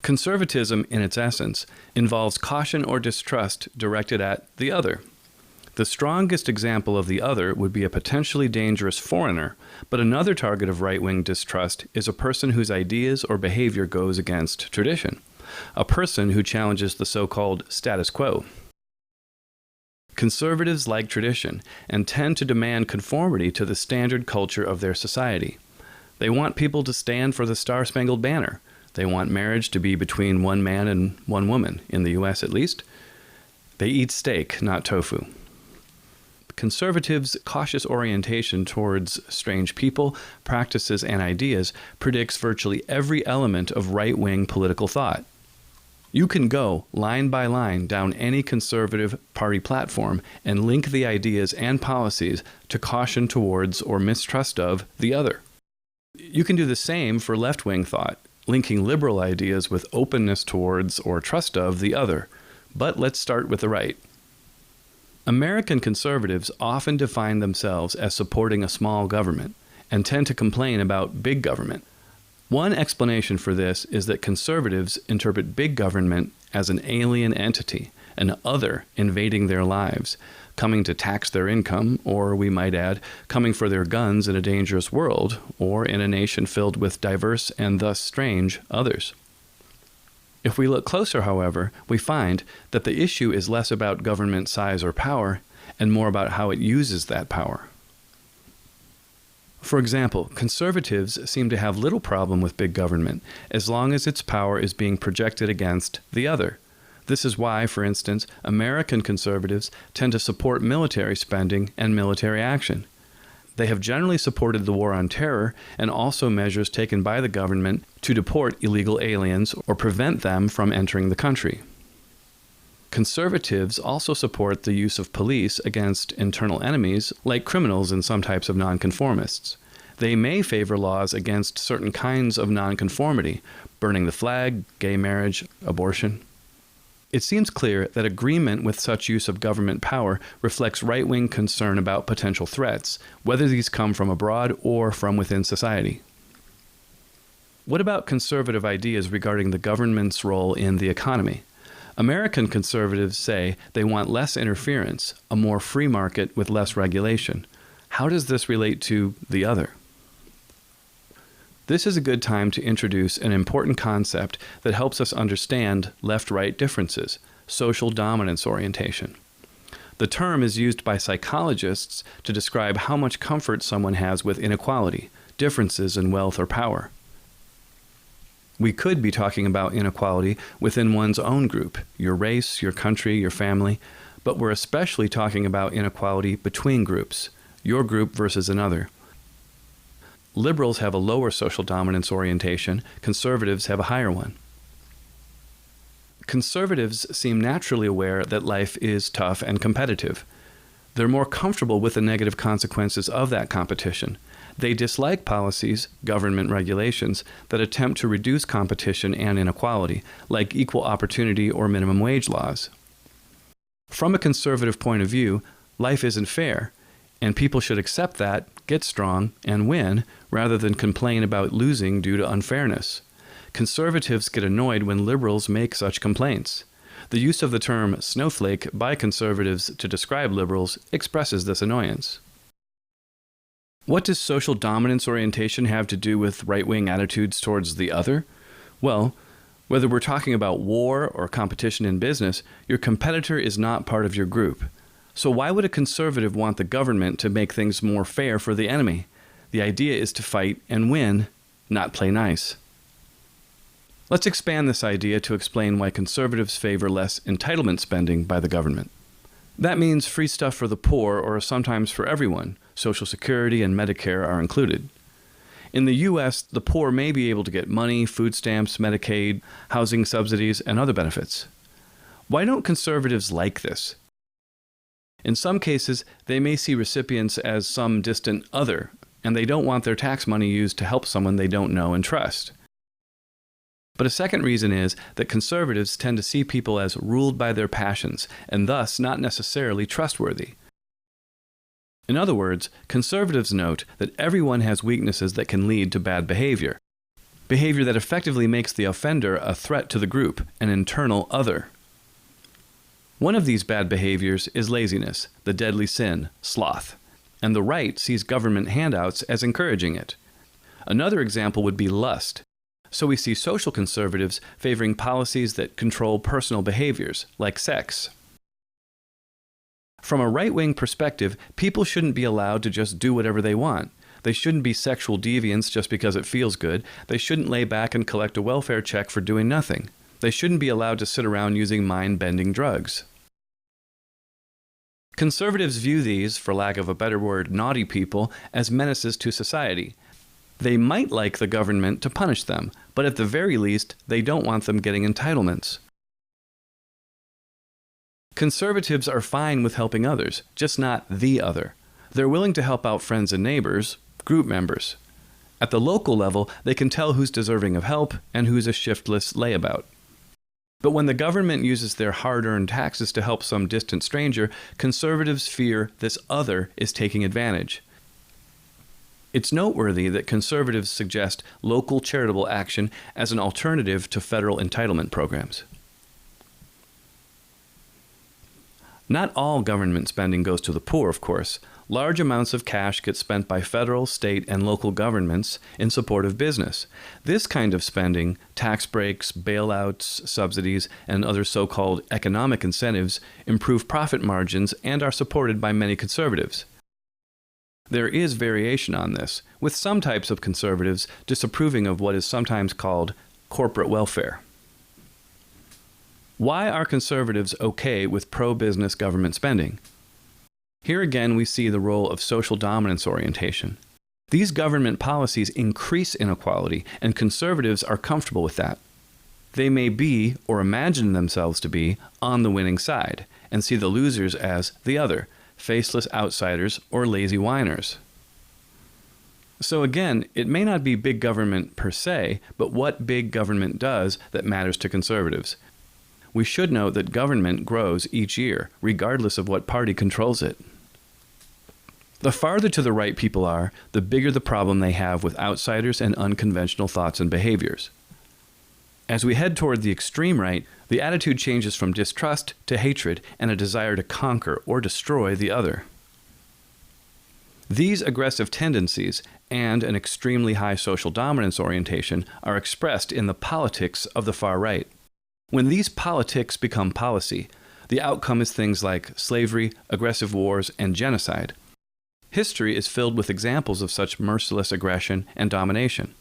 Conservatism, in its essence, involves caution or distrust directed at the other. The strongest example of the other would be a potentially dangerous foreigner, but another target of right-wing distrust is a person whose ideas or behavior goes against tradition, a person who challenges the so-called status quo. Conservatives like tradition and tend to demand conformity to the standard culture of their society. They want people to stand for the Star-Spangled Banner. They want marriage to be between one man and one woman, in the U.S. at least. They eat steak, not tofu. Conservatives' cautious orientation towards strange people, practices, and ideas predicts virtually every element of right-wing political thought. You can go line by line down any conservative party platform and link the ideas and policies to caution towards or mistrust of the other. You can do the same for left-wing thought, linking liberal ideas with openness towards or trust of the other. But let's start with the right. American conservatives often define themselves as supporting a small government and tend to complain about big government. One explanation for this is that conservatives interpret big government as an alien entity, an other invading their lives, coming to tax their income, or we might add, coming for their guns in a dangerous world, or in a nation filled with diverse and thus strange others. If we look closer, however, we find that the issue is less about government size or power, and more about how it uses that power. For example, conservatives seem to have little problem with big government, as long as its power is being projected against the other. This is why, for instance, American conservatives tend to support military spending and military action. They have generally supported the war on terror and also measures taken by the government to deport illegal aliens or prevent them from entering the country. Conservatives also support the use of police against internal enemies, like criminals and some types of nonconformists. They may favor laws against certain kinds of nonconformity, burning the flag, gay marriage, abortion. It seems clear that agreement with such use of government power reflects right-wing concern about potential threats, whether these come from abroad or from within society. What about conservative ideas regarding the government's role in the economy? American conservatives say they want less interference, a more free market with less regulation. How does this relate to the other? This is a good time to introduce an important concept that helps us understand left-right differences, social dominance orientation. The term is used by psychologists to describe how much comfort someone has with inequality, differences in wealth or power. We could be talking about inequality within one's own group, your race, your country, your family, but we're especially talking about inequality between groups, your group versus another. Liberals have a lower social dominance orientation, conservatives have a higher one. Conservatives seem naturally aware that life is tough and competitive. They're more comfortable with the negative consequences of that competition. They dislike policies, government regulations, that attempt to reduce competition and inequality, like equal opportunity or minimum wage laws. From a conservative point of view, life isn't fair, and people should accept that, get strong, and win, rather than complain about losing due to unfairness. Conservatives get annoyed when liberals make such complaints. The use of the term snowflake by conservatives to describe liberals expresses this annoyance. What does social dominance orientation have to do with right-wing attitudes towards the other? Well, whether we're talking about war or competition in business, your competitor is not part of your group. So why would a conservative want the government to make things more fair for the enemy? The idea is to fight and win, not play nice. Let's expand this idea to explain why conservatives favor less entitlement spending by the government. That means free stuff for the poor, or sometimes for everyone. Social Security and Medicare are included. In the U.S., the poor may be able to get money, food stamps, Medicaid, housing subsidies, and other benefits. Why don't conservatives like this? In some cases, they may see recipients as some distant other, and they don't want their tax money used to help someone they don't know and trust. But a second reason is that conservatives tend to see people as ruled by their passions, and thus not necessarily trustworthy. In other words, conservatives note that everyone has weaknesses that can lead to bad behavior. behavior that effectively makes the offender a threat to the group, an internal other. One of these bad behaviors is laziness, the deadly sin, sloth, and the right sees government handouts as encouraging it. Another example would be lust. So we see social conservatives favoring policies that control personal behaviors, like sex. From a right-wing perspective, people shouldn't be allowed to just do whatever they want. They shouldn't be sexual deviants just because it feels good. They shouldn't lay back and collect a welfare check for doing nothing. They shouldn't be allowed to sit around using mind-bending drugs. Conservatives view these, for lack of a better word, naughty people, as menaces to society. They might like the government to punish them, but at the very least, they don't want them getting entitlements. Conservatives are fine with helping others, just not the other. They're willing to help out friends and neighbors, group members. At the local level, they can tell who's deserving of help and who's a shiftless layabout. But when the government uses their hard-earned taxes to help some distant stranger, conservatives fear this other is taking advantage. It's noteworthy that conservatives suggest local charitable action as an alternative to federal entitlement programs. Not all government spending goes to the poor, of course. Large amounts of cash get spent by federal, state, and local governments in support of business. This kind of spending, tax breaks, bailouts, subsidies, and other so-called economic incentives, improve profit margins and are supported by many conservatives. There is variation on this, with some types of conservatives disapproving of what is sometimes called corporate welfare. Why are conservatives okay with pro-business government spending? Here again we see the role of social dominance orientation. These government policies increase inequality, and conservatives are comfortable with that. They may be, or imagine themselves to be, on the winning side, and see the losers as the other, faceless outsiders or lazy whiners. So again, it may not be big government per se, but what big government does that matters to conservatives. We should note that government grows each year, regardless of what party controls it. The farther to the right people are, the bigger the problem they have with outsiders and unconventional thoughts and behaviors. As we head toward the extreme right, the attitude changes from distrust to hatred and a desire to conquer or destroy the other. These aggressive tendencies and an extremely high social dominance orientation are expressed in the politics of the far right. When these politics become policy, the outcome is things like slavery, aggressive wars, and genocide. History is filled with examples of such merciless aggression and domination.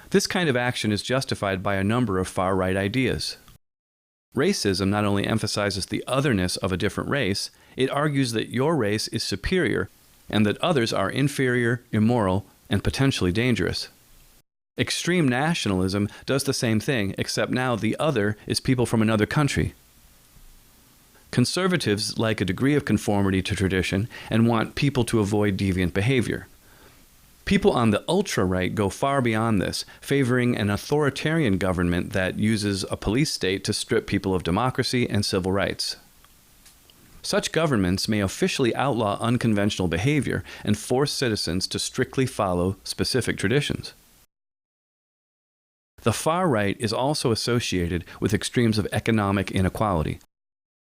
This kind of action is justified by a number of far-right ideas. Racism not only emphasizes the otherness of a different race, it argues that your race is superior and that others are inferior, immoral, and potentially dangerous. Extreme nationalism does the same thing, except now the other is people from another country. Conservatives like a degree of conformity to tradition and want people to avoid deviant behavior. People on the ultra-right go far beyond this, favoring an authoritarian government that uses a police state to strip people of democracy and civil rights. Such governments may officially outlaw unconventional behavior and force citizens to strictly follow specific traditions. The far right is also associated with extremes of economic inequality.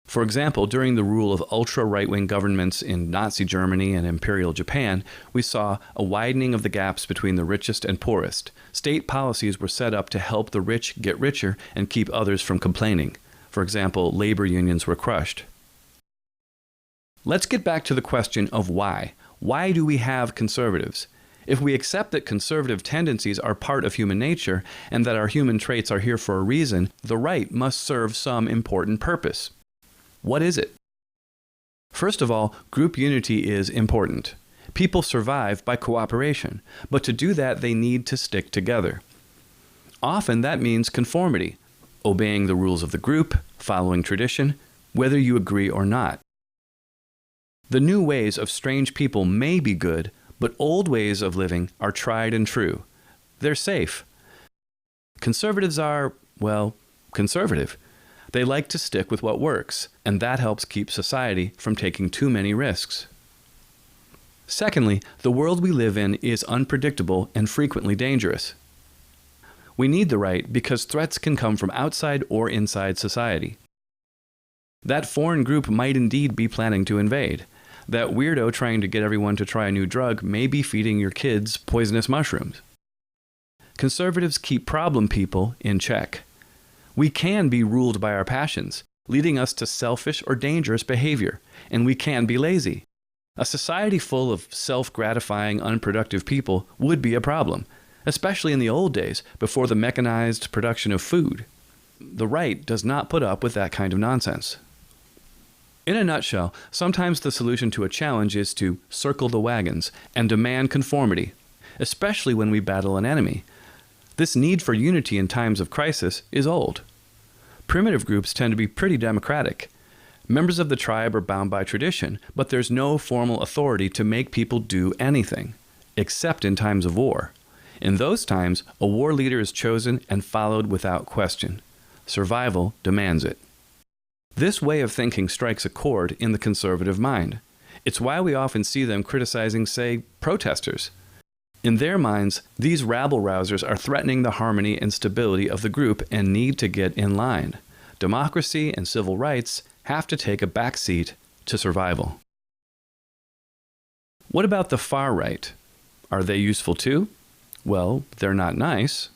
For example, during the rule of ultra-right-wing governments in Nazi Germany and Imperial Japan, we saw a widening of the gaps between the richest and poorest. State policies were set up to help the rich get richer and keep others from complaining. For example, labor unions were crushed. Let's get back to the question of why. Why do we have conservatives? If we accept that conservative tendencies are part of human nature and that our human traits are here for a reason, the right must serve some important purpose. What is it? First of all, group unity is important. People survive by cooperation, but to do that they need to stick together. Often that means conformity, obeying the rules of the group, following tradition, whether you agree or not. The new ways of strange people may be good, but old ways of living are tried and true. They're safe. Conservatives are, well, conservative. They like to stick with what works, and that helps keep society from taking too many risks. Secondly, the world we live in is unpredictable and frequently dangerous. We need the right because threats can come from outside or inside society. That foreign group might indeed be planning to invade. That weirdo trying to get everyone to try a new drug may be feeding your kids poisonous mushrooms. Conservatives keep problem people in check. We can be ruled by our passions, leading us to selfish or dangerous behavior, and we can be lazy. A society full of self-gratifying, unproductive people would be a problem, especially in the old days before the mechanized production of food. The right does not put up with that kind of nonsense. In a nutshell, sometimes the solution to a challenge is to circle the wagons and demand conformity, especially when we battle an enemy. This need for unity in times of crisis is old. Primitive groups tend to be pretty democratic. Members of the tribe are bound by tradition, but there's no formal authority to make people do anything, except in times of war. In those times, a war leader is chosen and followed without question. Survival demands it. This way of thinking strikes a chord in the conservative mind. It's why we often see them criticizing, say, protesters. In their minds, these rabble-rousers are threatening the harmony and stability of the group and need to get in line. Democracy and civil rights have to take a back seat to survival. What about the far right? Are they useful too? Well, they're not nice.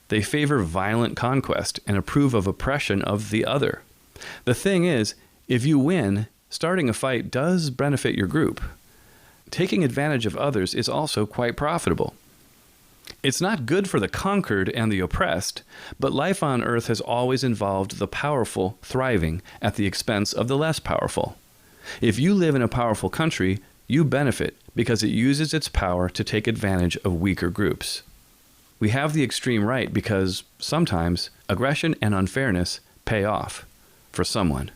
They favor violent conquest and approve of oppression of the other. The thing is, if you win, starting a fight does benefit your group. Taking advantage of others is also quite profitable. It's not good for the conquered and the oppressed, but life on Earth has always involved the powerful thriving at the expense of the less powerful. If you live in a powerful country, you benefit because it uses its power to take advantage of weaker groups. We have the extreme right because, sometimes, aggression and unfairness pay off for someone.